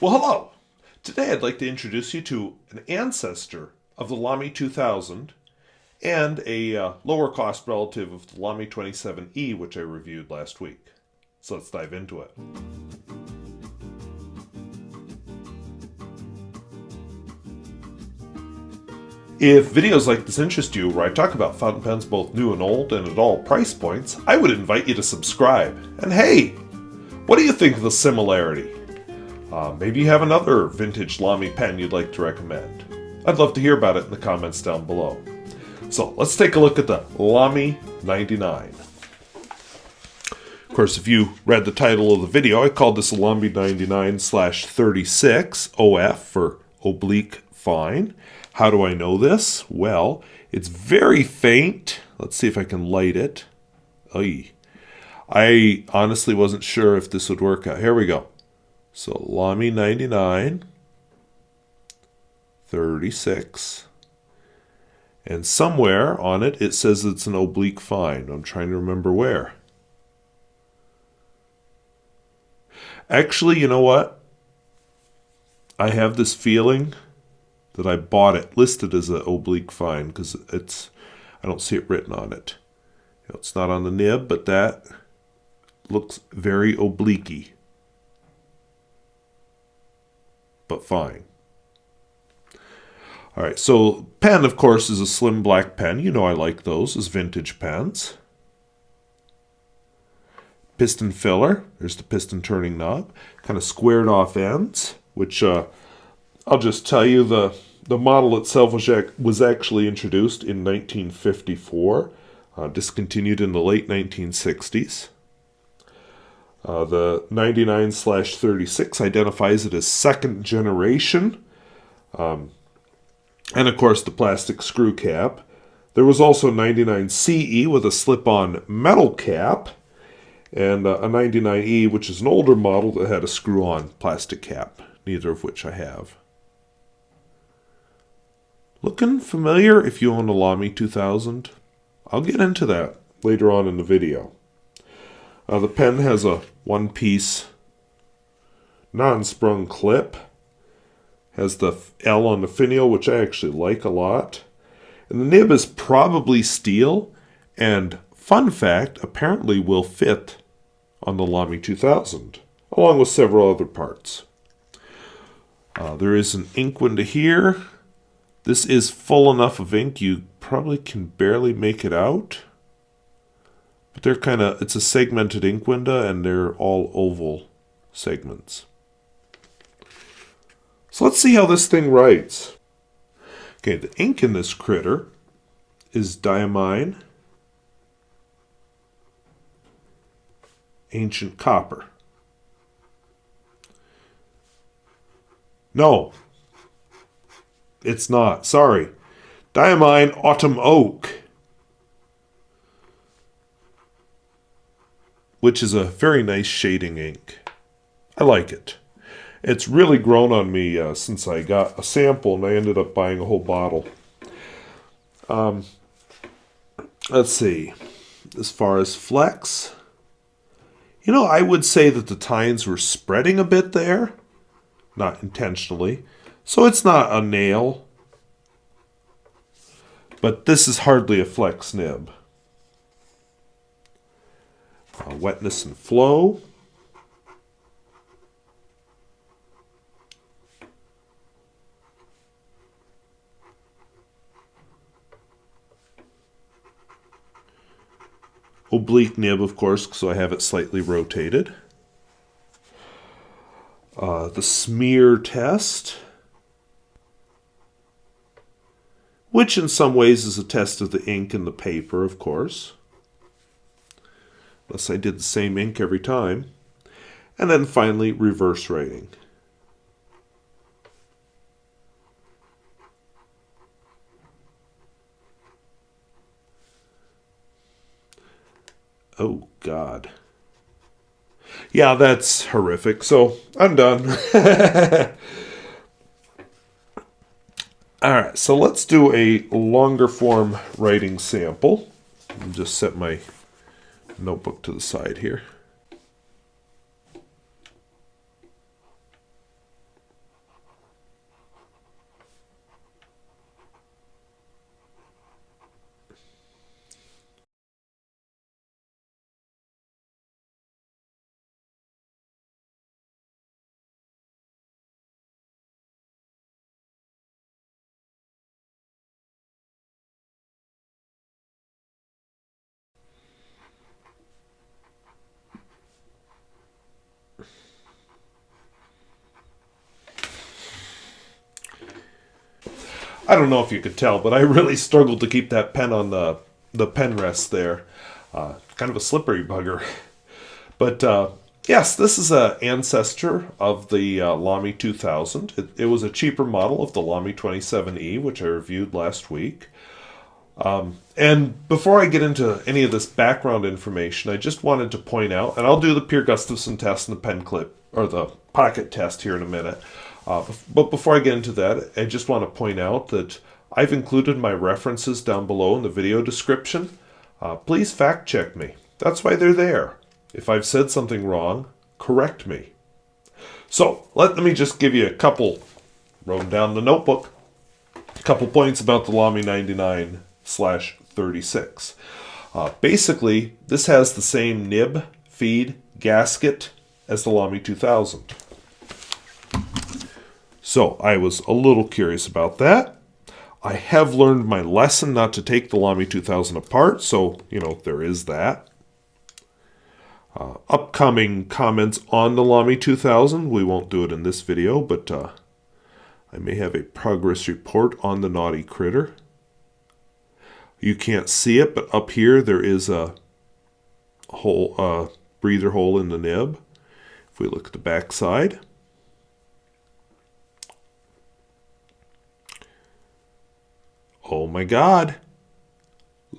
Well, hello! Today I'd like to introduce you to an ancestor of the Lamy 2000 and a lower cost relative of the Lamy 27E, which I reviewed last week. So let's dive into it. If videos like this interest you, where I talk about fountain pens both new and old and at all price points, I would invite you to subscribe. And hey, what do you think of the similarity? Maybe you have another vintage Lamy pen you'd like to recommend. I'd love to hear about it in the comments down below. So let's take a look at the Lamy 99. Of course, if you read the title of the video, I called this a Lamy 99/36 OF for oblique fine. How do I know this? Well, it's very faint. Let's see if I can light it. Oy. I honestly wasn't sure if this would work out. Here we go. So Lamy 99/36. And somewhere on it, it says it's an oblique fine. I'm trying to remember where. Actually, you know what? I have this feeling that I bought it listed as an oblique fine because I don't see it written on it. It's not on the nib, but that looks very oblique-y. But fine. All right, so pen, of course, is a slim black pen. You know I like those as vintage pens. Piston filler. There's the piston turning knob. Kind of squared off ends, which I'll just tell you the model itself was actually introduced in 1954, discontinued in the late 1960s. The 99/36 identifies it as second generation. And of course the plastic screw cap. There was also 99CE with a slip-on metal cap, and a 99E, which is an older model that had a screw-on plastic cap, neither of which I have. Looking familiar if you own a Lamy 2000? I'll get into that later on in the video. The pen has a one-piece non-sprung clip. Has the L on the finial, which I actually like a lot. And the nib is probably steel, and fun fact, apparently will fit on the Lamy 2000, along with several other parts. There is an ink window here. This is full enough of ink you probably can barely make it out. But it's a segmented ink window, and they're all oval segments. So let's see how this thing writes. Okay, the ink in this critter is diamine, ancient copper. No, it's not. Sorry. Diamine autumn oak, which is a very nice shading ink. I like it. It's really grown on me since I got a sample, and I ended up buying a whole bottle. Let's see. As far as flex, I would say that the tines were spreading a bit there. Not intentionally. So it's not a nail. But this is hardly a flex nib. Wetness and flow. Oblique nib, of course, so I have it slightly rotated. The smear test, which in some ways is a test of the ink and the paper, of course. Unless I did the same ink every time. And then finally, reverse writing. Oh, God. Yeah, that's horrific. So, I'm done. All right, so let's do a longer form writing sample. I'll just set my notebook to the side here. I don't know if you could tell, but I really struggled to keep that pen on the pen rest there. Kind of a slippery bugger. But yes, this is an ancestor of the Lamy 2000. It was a cheaper model of the Lamy 27E, which I reviewed last week. And before I get into any of this background information, I just wanted to point out, and I'll do the Pierre Gustafson test and the pen clip, or the pocket test here in a minute. But before I get into that, I just want to point out that I've included my references down below in the video description. Please fact check me. That's why they're there. If I've said something wrong, correct me. So, let me just give you a couple, wrote down the notebook, a couple points about the Lamy 99/36. Basically, this has the same nib, feed, gasket as the Lamy 2000. So, I was a little curious about that. I have learned my lesson not to take the Lamy 2000 apart, so, there is that. Upcoming comments on the Lamy 2000. We won't do it in this video, but I may have a progress report on the naughty critter. You can't see it, but up here there is a hole, breather hole in the nib. If we look at the back side, oh my God,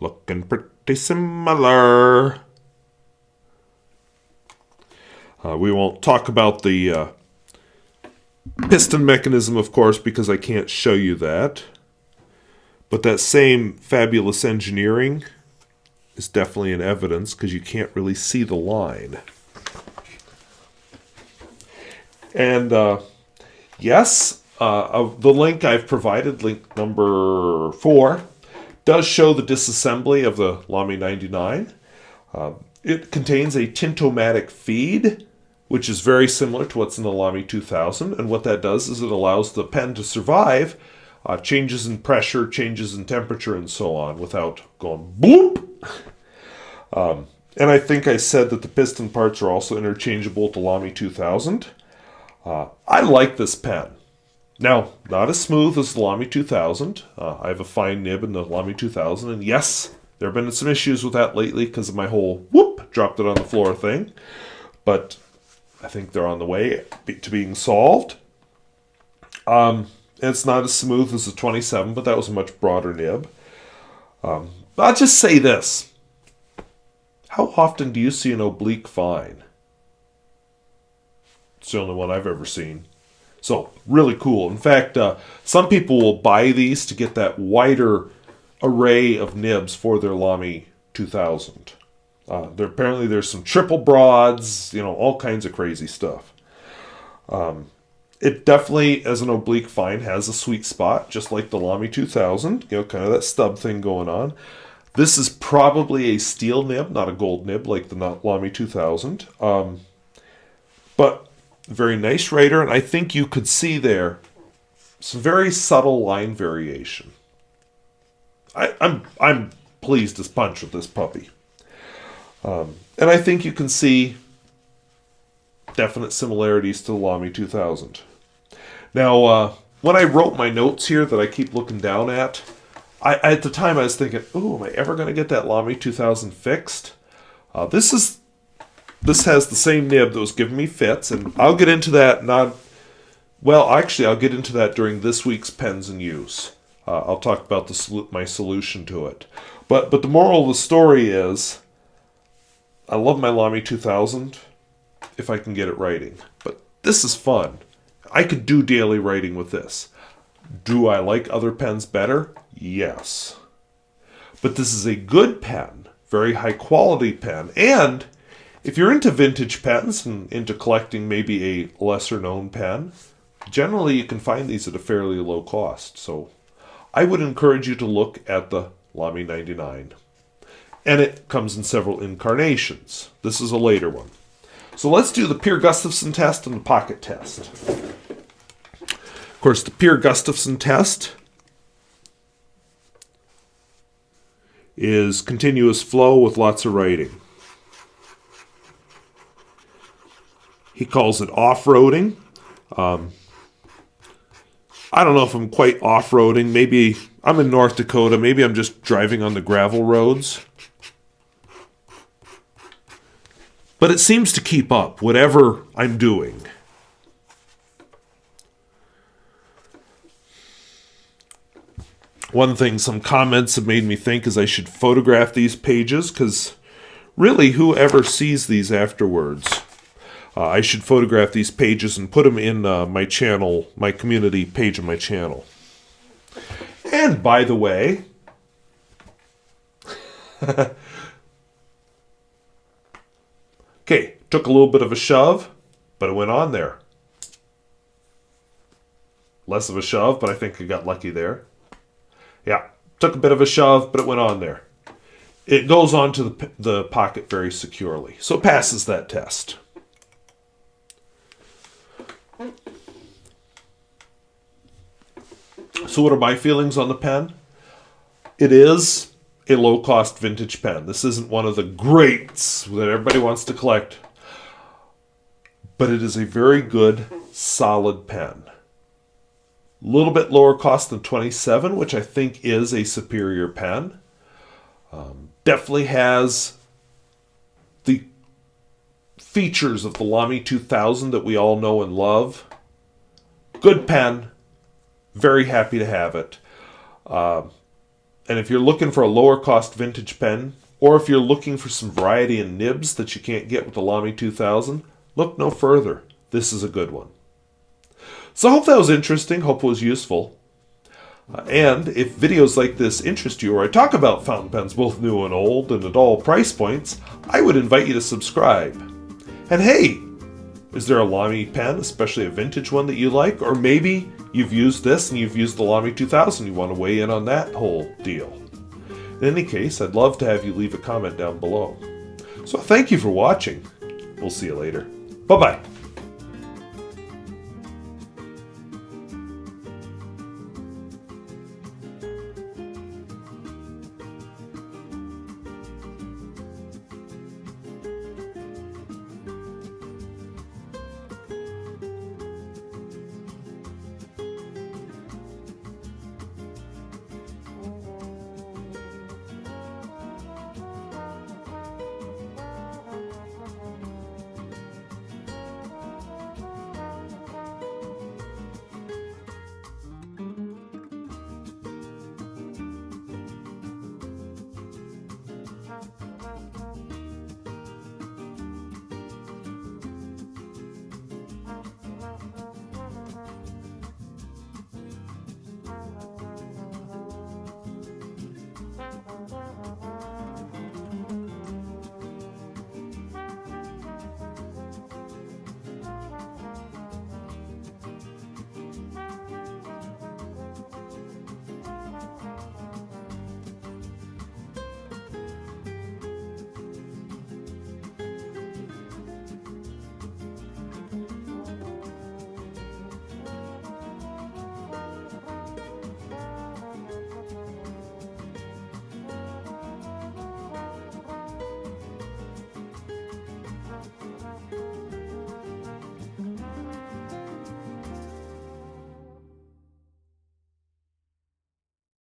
looking pretty similar. We won't talk about the piston mechanism, of course, because I can't show you that. But that same fabulous engineering is definitely in evidence because you can't really see the line. And yes, the link I've provided, link number 4, does show the disassembly of the Lamy 99. It contains a tintomatic feed, which is very similar to what's in the Lamy 2000. And what that does is it allows the pen to survive changes in pressure, changes in temperature, and so on without going bloop. And I think I said that the piston parts are also interchangeable with the Lamy 2000. I like this pen. Now, not as smooth as the Lamy 2000. I have a fine nib in the Lamy 2000, and yes, there have been some issues with that lately because of my whole whoop, dropped it on the floor thing. But I think they're on the way to being solved. It's not as smooth as the 27, but that was a much broader nib. I'll just say this. How often do you see an oblique fine? It's the only one I've ever seen. So, really cool. In fact, some people will buy these to get that wider array of nibs for their Lamy 2000. Apparently there's some triple broads, all kinds of crazy stuff. It definitely, as an oblique fine, has a sweet spot, just like the Lamy 2000, kind of that stub thing going on. This is probably a steel nib, not a gold nib like the Lamy 2000. But very nice writer, and I think you could see there some very subtle line variation. I'm pleased as punch with this puppy. And I think you can see definite similarities to the Lamy 2000. Now, when I wrote my notes here that I keep looking down at the time I was thinking, ooh, am I ever going to get that Lamy 2000 fixed? This has the same nib that was giving me fits, and I'll get into that I'll get into that during this week's Pens in Use. I'll talk about my solution to it. But the moral of the story is, I love my Lamy 2000 if I can get it writing. But this is fun. I could do daily writing with this. Do I like other pens better? Yes. But this is a good pen, very high quality pen, and if you're into vintage pens and into collecting maybe a lesser known pen, generally you can find these at a fairly low cost. So I would encourage you to look at the Lamy 99. And it comes in several incarnations. This is a later one. So let's do the Pierre Gustafson test and the pocket test. Of course, the Pierre Gustafson test is continuous flow with lots of writing. He calls it off-roading. I don't know if I'm quite off-roading. Maybe I'm in North Dakota. Maybe I'm just driving on the gravel roads. But it seems to keep up, whatever I'm doing. One thing some comments have made me think is I should photograph these pages, because really whoever sees these afterwards, I should photograph these pages and put them in my channel, my community page of my channel. And by the way, okay, took a little bit of a shove, but it went on there. Less of a shove, but I think I got lucky there. Yeah, took a bit of a shove, but it went on there. It goes onto the pocket very securely. So it passes that test. So what are my feelings on the pen? It is a low-cost vintage pen. This isn't one of the greats that everybody wants to collect. But it is a very good, solid pen. A little bit lower cost than 27, which I think is a superior pen. Definitely has the features of the Lamy 2000 that we all know and love. Good pen. Very happy to have it. And if you're looking for a lower cost vintage pen, or if you're looking for some variety in nibs that you can't get with the Lamy 2000, look no further. This is a good one. So I hope that was interesting. Hope it was useful. And if videos like this interest you, or I talk about fountain pens, both new and old, and at all price points, I would invite you to subscribe. And hey, is there a Lamy pen, especially a vintage one, that you like? Or maybe you've used this and you've used the Lamy 2000. You want to weigh in on that whole deal. In any case, I'd love to have you leave a comment down below. So thank you for watching. We'll see you later. Bye-bye.